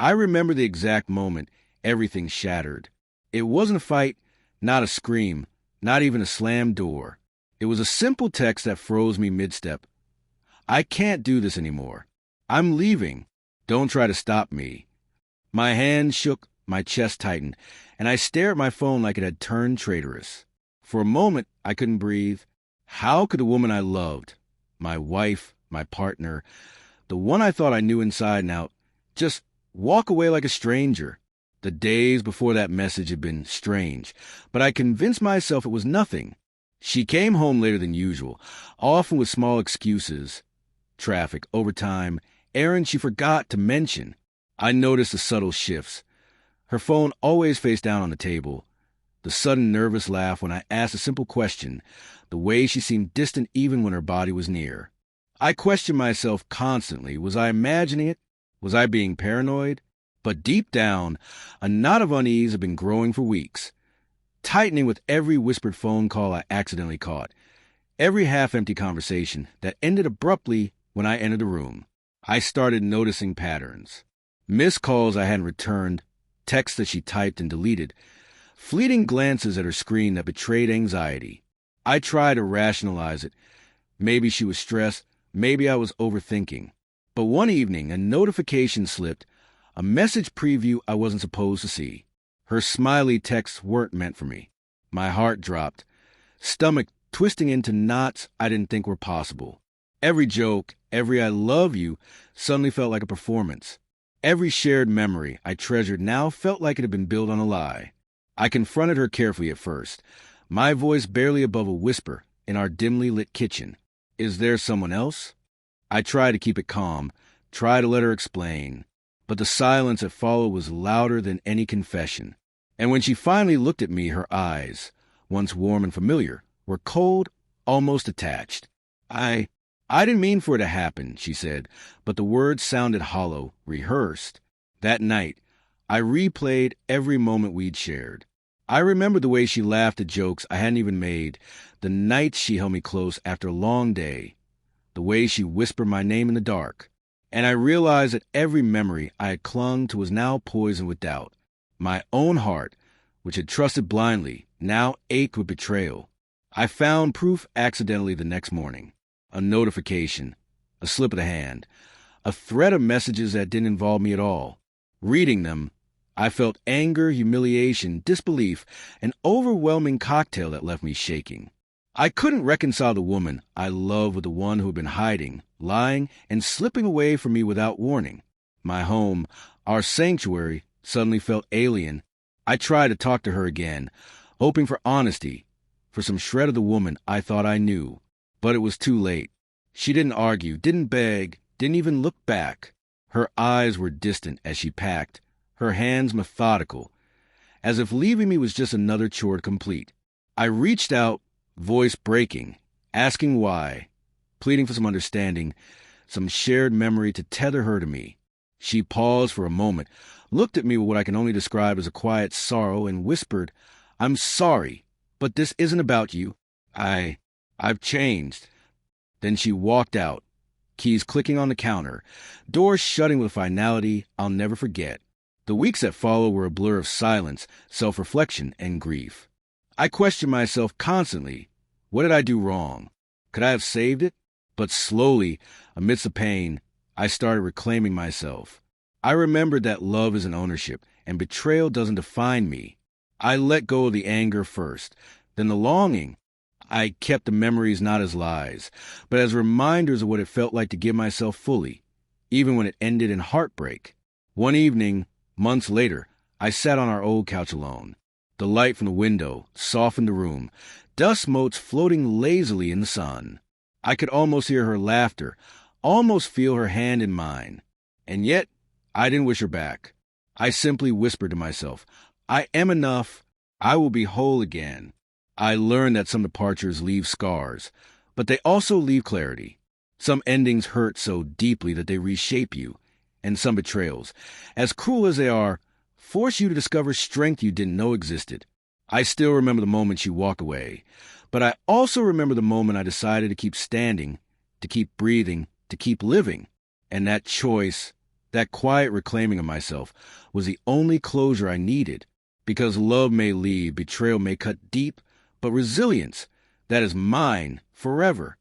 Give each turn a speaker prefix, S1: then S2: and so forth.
S1: I remember the exact moment everything shattered. It wasn't a fight, not a scream, not even a slammed door. It was a simple text that froze me mid-step. I can't do this anymore. I'm leaving. Don't try to stop me. My hand shook, my chest tightened, and I stared at my phone like it had turned traitorous. For a moment, I couldn't breathe. How could the woman I loved, my wife, my partner, the one I thought I knew inside and out, just walk away like a stranger? The days before that message had been strange, but I convinced myself it was nothing. She came home later than usual, often with small excuses. Traffic, overtime, errands she forgot to mention. I noticed the subtle shifts. Her phone always face down on the table. The sudden nervous laugh when I asked a simple question. The way she seemed distant even when her body was near. I questioned myself constantly. Was I imagining it? Was I being paranoid? But deep down, a knot of unease had been growing for weeks, tightening with every whispered phone call I accidentally caught, every half-empty conversation that ended abruptly when I entered the room. I started noticing patterns. Missed calls I hadn't returned, texts that she typed and deleted, fleeting glances at her screen that betrayed anxiety. I tried to rationalize it. Maybe she was stressed, maybe I was overthinking. But one evening, a notification slipped, a message preview I wasn't supposed to see. Her smiley texts weren't meant for me. My heart dropped, stomach twisting into knots I didn't think were possible. Every joke, every I love you suddenly felt like a performance. Every shared memory I treasured now felt like it had been built on a lie. I confronted her carefully at first, my voice barely above a whisper in our dimly lit kitchen. Is there someone else? I tried to keep it calm, tried to let her explain. But the silence that followed was louder than any confession. And when she finally looked at me, her eyes, once warm and familiar, were cold, almost detached. I didn't mean for it to happen, she said, but the words sounded hollow, rehearsed. That night, I replayed every moment we'd shared. I remembered the way she laughed at jokes I hadn't even made, the nights she held me close after a long day, the way she whispered my name in the dark. And I realized that every memory I had clung to was now poisoned with doubt. My own heart, which had trusted blindly, now ached with betrayal. I found proof accidentally the next morning. A notification, a slip of the hand, a thread of messages that didn't involve me at all. Reading them, I felt anger, humiliation, disbelief, an overwhelming cocktail that left me shaking. I couldn't reconcile the woman I loved with the one who had been hiding, lying, and slipping away from me without warning. My home, our sanctuary, suddenly felt alien. I tried to talk to her again, hoping for honesty, for some shred of the woman I thought I knew. But it was too late. She didn't argue, didn't beg, didn't even look back. Her eyes were distant as she packed, her hands methodical, as if leaving me was just another chore to complete. I reached out, voice breaking, asking why, pleading for some understanding, some shared memory to tether her to me. She paused for a moment, looked at me with what I can only describe as a quiet sorrow, and whispered, "I'm sorry, but this isn't about you. I've changed." Then she walked out, keys clicking on the counter, doors shutting with a finality I'll never forget. The weeks that followed were a blur of silence, self-reflection, and grief. I questioned myself constantly. What did I do wrong? Could I have saved it? But slowly, amidst the pain, I started reclaiming myself. I remembered that love isn't ownership, and betrayal doesn't define me. I let go of the anger first, then the longing. I kept the memories not as lies, but as reminders of what it felt like to give myself fully, even when it ended in heartbreak. One evening, months later, I sat on our old couch alone. The light from the window softened the room, dust motes floating lazily in the sun. I could almost hear her laughter, almost feel her hand in mine. And yet, I didn't wish her back. I simply whispered to myself, I am enough. I will be whole again. I learned that some departures leave scars, but they also leave clarity. Some endings hurt so deeply that they reshape you, and some betrayals, as cruel as they are, force you to discover strength you didn't know existed. I still remember the moment she walked away, but I also remember the moment I decided to keep standing, to keep breathing, to keep living. And that choice, That quiet reclaiming of myself was the only closure I needed, because love may leave, betrayal may cut deep, but resilience, that is mine forever.